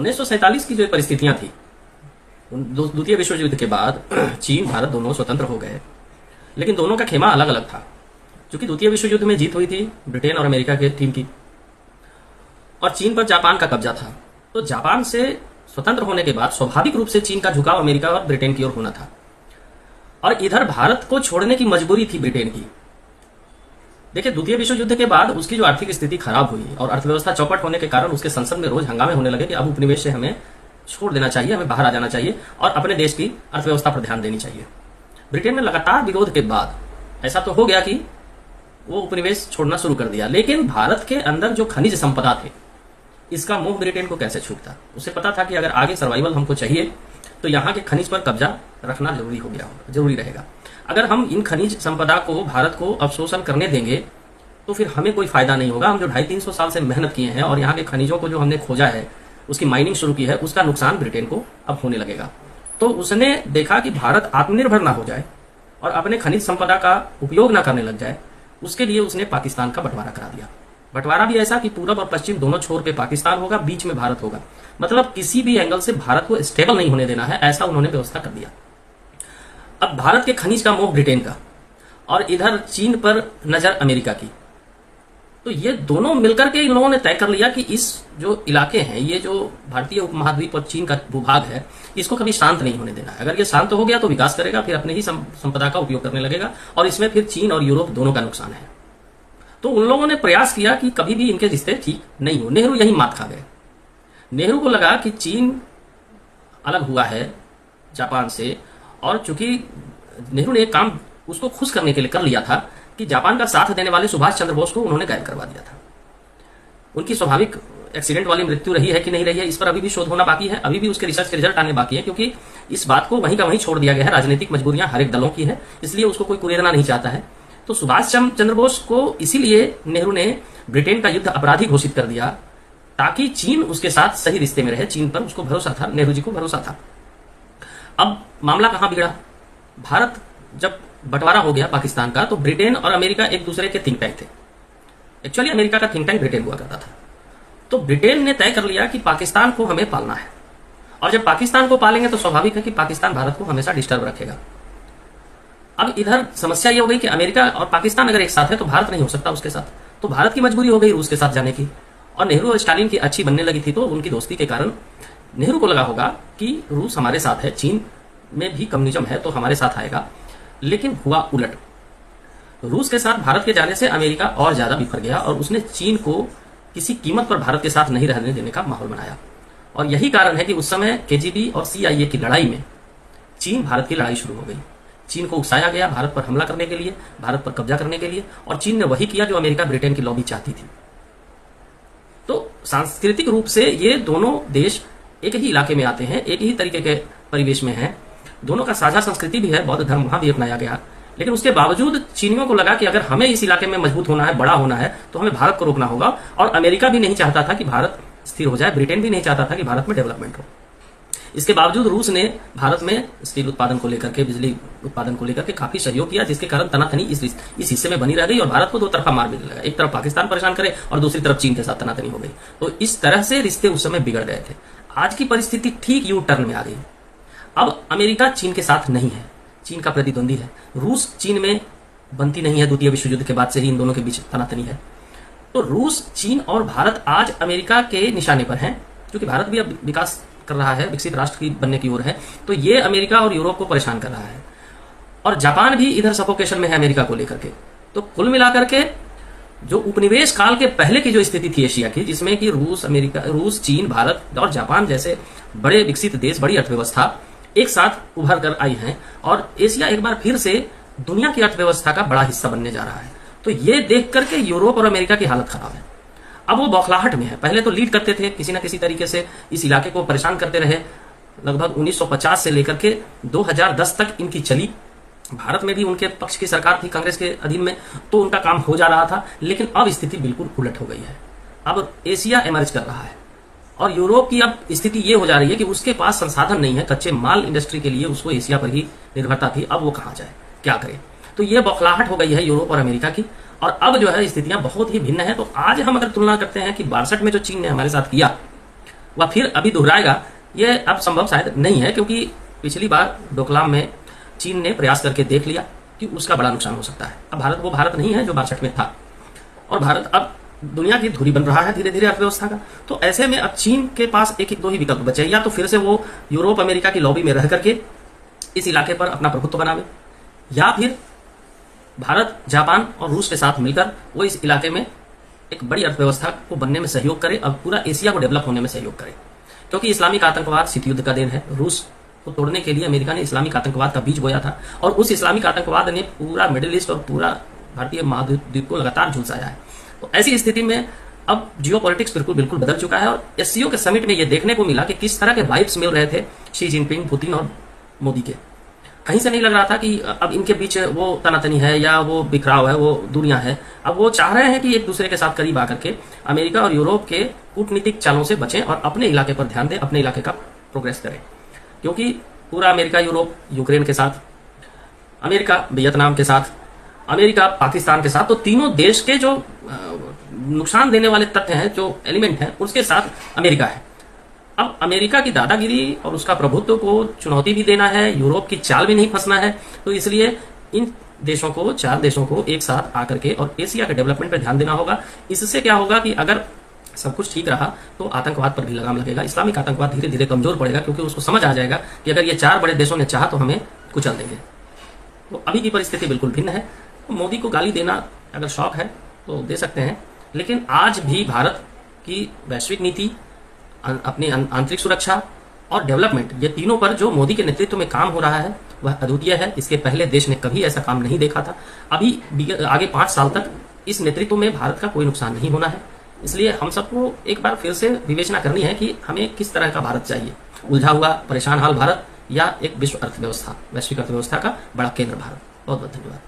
1947 की जो परिस्थितियां थी, द्वितीय विश्व युद्ध के बाद चीन भारत दोनों स्वतंत्र हो गए, लेकिन दोनों का खेमा अलग अलग था। क्योंकि द्वितीय विश्व युद्ध में जीत हुई थी ब्रिटेन और अमेरिका के टीम की, और चीन पर जापान का कब्जा था। तो जापान से स्वतंत्र होने के बाद स्वाभाविक रूप से चीन का झुकाव अमेरिका और ब्रिटेन की ओर होना था, और इधर भारत को छोड़ने की मजबूरी थी ब्रिटेन की। देखिए, द्वितीय विश्व युद्ध के बाद उसकी जो आर्थिक स्थिति खराब हुई और अर्थव्यवस्था चौपट होने के कारण उसके संसद में रोज हंगामे होने लगे कि अब उपनिवेश से हमें छोड़ देना चाहिए, हमें बाहर आ जाना चाहिए और अपने देश की अर्थव्यवस्था पर ध्यान देनी चाहिए। ब्रिटेन में लगातार विरोध के बाद ऐसा तो हो गया कि वो उपनिवेश छोड़ना शुरू कर दिया, लेकिन भारत के अंदर जो खनिज संपदा थे, इसका मोह ब्रिटेन को कैसे छूटता। उसे पता था कि अगर आगे सर्वाइवल हमको चाहिए तो यहाँ के खनिज पर कब्जा रखना जरूरी रहेगा। अगर हम इन खनिज संपदा को भारत को अवशोषण करने देंगे तो फिर हमें कोई फायदा नहीं होगा। हम जो 250-300 साल से मेहनत किए हैं और यहाँ के खनिजों को जो हमने खोजा है, उसकी माइनिंग शुरू की है, उसका नुकसान ब्रिटेन को अब होने लगेगा। तो उसने देखा कि भारत आत्मनिर्भर ना हो जाए और अपने खनिज संपदा का उपयोग ना करने लग जाए, उसके लिए उसने पाकिस्तान का बंटवारा करा दिया। बंटवारा भी ऐसा कि पूरब और पश्चिम दोनों छोर पे पाकिस्तान होगा, बीच में भारत होगा। मतलब किसी भी एंगल से भारत को स्टेबल नहीं होने देना है, ऐसा उन्होंने व्यवस्था कर दिया। अब भारत के खनिज का मोह ब्रिटेन का और इधर चीन पर नजर अमेरिका की, तो ये दोनों मिलकर के इन लोगों ने तय कर लिया कि इस जो इलाके हैं, ये जो भारतीय उपमहाद्वीप और चीन का भूभाग है, इसको कभी शांत नहीं होने देना है। अगर ये शांत हो गया तो विकास करेगा, फिर अपने ही संपदा का उपयोग करने लगेगा और इसमें फिर चीन और यूरोप दोनों का नुकसान है। तो उन लोगों ने प्रयास किया कि कभी भी इनके रिश्ते ठीक नहीं हो। नेहरू यही मात खा गए। नेहरू को लगा कि चीन अलग हुआ है जापान से, और चूंकि नेहरू ने एक काम उसको खुश करने के लिए कर लिया था कि जापान का साथ देने वाले सुभाष चंद्र बोस को उन्होंने गायब करवा दिया था। उनकी स्वाभाविक एक्सीडेंट वाली मृत्यु रही है कि नहीं रही है, इस पर अभी भी शोध होना बाकी है, अभी भी उसके रिसर्च के रिजल्ट आने बाकी है, क्योंकि इस बात को वहीं का वहीं छोड़ दिया गया है। राजनीतिक मजबूरियां हर एक दलों की है, इसलिए उसको कोई कुरेदना नहीं चाहता है। तो सुभाष चंद्र बोस को इसीलिए नेहरू ने ब्रिटेन का युद्ध अपराधी घोषित कर दिया, ताकि चीन उसके साथ सही रिश्ते में रहे। चीन पर उसको भरोसा था, नेहरू जी को भरोसा था। अब मामला कहां बिगड़ा? भारत जब बंटवारा हो गया पाकिस्तान का, तो ब्रिटेन और अमेरिका एक दूसरे के थिंक टैंक थे। एक्चुअली अमेरिका का थिंक टैंक ब्रिटेन हुआ करता था। तो ब्रिटेन ने तय कर लिया कि पाकिस्तान को हमें पालना है, और जब पाकिस्तान को पालेंगे तो स्वाभाविक है कि पाकिस्तान भारत को हमेशा डिस्टर्ब रखेगा। अब इधर समस्या ये हो गई कि अमेरिका और पाकिस्तान अगर एक साथ है तो भारत नहीं हो सकता उसके साथ, तो भारत की मजबूरी हो गई रूस के साथ जाने की। और नेहरू और स्टालिन की अच्छी बनने लगी थी, तो उनकी दोस्ती के कारण नेहरू को लगा होगा कि रूस हमारे साथ है, चीन में भी कम्युनिज्म है तो हमारे साथ आएगा। लेकिन हुआ उलट। रूस के साथ भारत के जाने से अमेरिका और ज्यादा बिखर गया और उसने चीन को किसी कीमत पर भारत के साथ नहीं रहने देने का माहौल बनाया। और यही कारण है कि उस समय केजीबी और सीआईए की लड़ाई में चीन भारत की लड़ाई शुरू हो गई। चीन को उकसाया गया भारत पर हमला करने के लिए, भारत पर कब्जा करने के लिए, और चीन ने वही किया जो अमेरिका ब्रिटेन की लॉबी चाहती थी। तो सांस्कृतिक रूप से ये दोनों देश एक ही इलाके में आते हैं, एक ही तरीके के परिवेश में हैं, दोनों का साझा संस्कृति भी है, बौद्ध धर्म वहां भी अपनाया गया। लेकिन उसके बावजूद चीनियों को लगा कि अगर हमें इस इलाके में मजबूत होना है, बड़ा होना है, तो हमें भारत को रोकना होगा। और अमेरिका भी नहीं चाहता था कि भारत स्थिर हो जाए, ब्रिटेन भी नहीं चाहता था कि भारत में डेवलपमेंट हो। इसके बावजूद रूस ने भारत में स्टील उत्पादन को लेकर के, बिजली उत्पादन को लेकर के काफी सहयोग किया, जिसके कारण तनातनी इस हिस्से में बनी रह गई और भारत को दो तरफा मार मिलने लगा। एक तरफ पाकिस्तान परेशान करे और दूसरी तरफ चीन के साथ तनातनी हो गई। तो इस तरह से रिश्ते उस समय बिगड़ गए थे। आज की परिस्थिति ठीक यू टर्न में आ गई। अब अमेरिका चीन के साथ नहीं है, चीन का प्रतिद्वंदी है। रूस चीन में बनती नहीं है, द्वितीय विश्व युद्ध के बाद से ही इन दोनों के बीच तनातनी है। तो रूस, चीन और भारत आज अमेरिका के निशाने पर हैं, क्योंकि भारत भी अब विकास कर रहा है, विकसित राष्ट्र की बनने की ओर है। तो ये अमेरिका और यूरोप को परेशान कर रहा है, और जापान भी इधर सफोकेशन में है अमेरिका को लेकर के। तो कुल मिलाकर के जो उपनिवेश काल के पहले की जो स्थिति थी एशिया की, जिसमें कि रूस, चीन, भारत और जापान जैसे बड़े विकसित देश, बड़ी अर्थव्यवस्था एक साथ उभर कर आई हैं, और एशिया एक बार फिर से दुनिया की अर्थव्यवस्था का बड़ा हिस्सा बनने जा रहा है। तो ये देख करके यूरोप और अमेरिका की हालत खराब है। अब वो बौखलाहट में है। पहले तो लीड करते थे, किसी ना किसी तरीके से इस इलाके को परेशान करते रहे। लगभग 1950 से लेकर के 2010 तक इनकी चली। भारत में भी उनके पक्ष की सरकार थी कांग्रेस के अधीन में, तो उनका काम हो जा रहा था। लेकिन अब स्थिति बिल्कुल उलट हो गई है। अब एशिया इमर्ज कर रहा है, और यूरोप की अब स्थिति ये हो जा रही है कि उसके पास संसाधन नहीं है, कच्चे माल इंडस्ट्री के लिए उसको एशिया पर ही निर्भरता थी। अब वो कहाँ जाए, क्या करे? तो ये बौखलाहट हो गई है यूरोप और अमेरिका की, और अब जो है स्थितियां बहुत ही भिन्न है। तो आज हम अगर तुलना करते हैं कि 62 में जो चीन ने हमारे साथ किया, वह फिर अभी दोहराएगा, ये अब संभव शायद नहीं है, क्योंकि पिछली बार डोकलाम में चीन ने प्रयास करके देख लिया कि उसका बड़ा नुकसान हो सकता है। अब भारत वो भारत नहीं है जो 62 में था, और भारत अब दुनिया की धुरी बन रहा है धीरे धीरे अर्थव्यवस्था का। तो ऐसे में अब चीन के पास एक दो ही विकल्प बचे, या तो फिर से वो यूरोप अमेरिका की लॉबी में रह करके इस इलाके पर अपना प्रभुत्व बनावे, या फिर भारत जापान और रूस के साथ मिलकर वो इस इलाके में एक बड़ी अर्थव्यवस्था को बनने में सहयोग करे और पूरा एशिया को डेवलप होने में सहयोग करे। क्योंकि इस्लामिक आतंकवाद शीत युद्ध का देन है। रूस को तोड़ने के लिए अमेरिका ने इस्लामिक आतंकवाद का बीज बोया था, और उस इस्लामिक आतंकवाद ने पूरा मिडिल ईस्ट और पूरा भारतीय महाद्वीप को लगातार झुलसाया है। तो ऐसी स्थिति में अब जियोपॉलिटिक्स बिल्कुल बदल चुका है, और एससीओ के समिट में यह देखने को मिला कि किस तरह के वाइब्स मिल रहे थे शी जिनपिंग, पुतिन और मोदी के। कहीं से नहीं लग रहा था कि अब इनके बीच वो तनातनी है या वो बिखराव है, वो दूरियां है। अब वो चाह रहे हैं कि एक दूसरे के साथ करीब आकर के अमेरिका और यूरोप के कूटनीतिक चालों से बचें और अपने इलाके पर ध्यान दें, अपने इलाके का प्रोग्रेस करें। क्योंकि पूरा अमेरिका यूरोप यूक्रेन के साथ, अमेरिका वियतनाम के साथ, अमेरिका पाकिस्तान के साथ, तो तीनों देश के जो नुकसान देने वाले तथ्य हैं, जो एलिमेंट हैं, उसके साथ अमेरिका है। अब अमेरिका की दादागिरी और उसका प्रभुत्व को चुनौती भी देना है, यूरोप की चाल भी नहीं फंसना है। तो इसलिए इन देशों को, 4 देशों को एक साथ आकर के और एशिया के डेवलपमेंट पर ध्यान देना होगा। इससे क्या होगा कि अगर सब कुछ ठीक रहा तो आतंकवाद पर भी लगाम लगेगा, इस्लामिक आतंकवाद धीरे धीरे कमजोर पड़ेगा, क्योंकि उसको समझ आ जाएगा कि अगर ये 4 बड़े देशों ने चाहा तो हमें कुचल देंगे। तो अभी की परिस्थिति बिल्कुल भिन्न है। तो मोदी को गाली देना अगर शौक है तो दे सकते हैं, लेकिन आज भी भारत की वैश्विक नीति, अपनी आंतरिक सुरक्षा और डेवलपमेंट, ये तीनों पर जो मोदी के नेतृत्व में काम हो रहा है वह अद्वितीय है। इसके पहले देश ने कभी ऐसा काम नहीं देखा था। अभी आगे 5 साल तक इस नेतृत्व में भारत का कोई नुकसान नहीं होना है। इसलिए हम सबको एक बार फिर से विवेचना करनी है कि हमें किस तरह का भारत चाहिए, उलझा हुआ परेशान हाल भारत या एक विश्व अर्थव्यवस्था, वैश्विक अर्थव्यवस्था का बड़ा केंद्र भारत। बहुत बहुत धन्यवाद।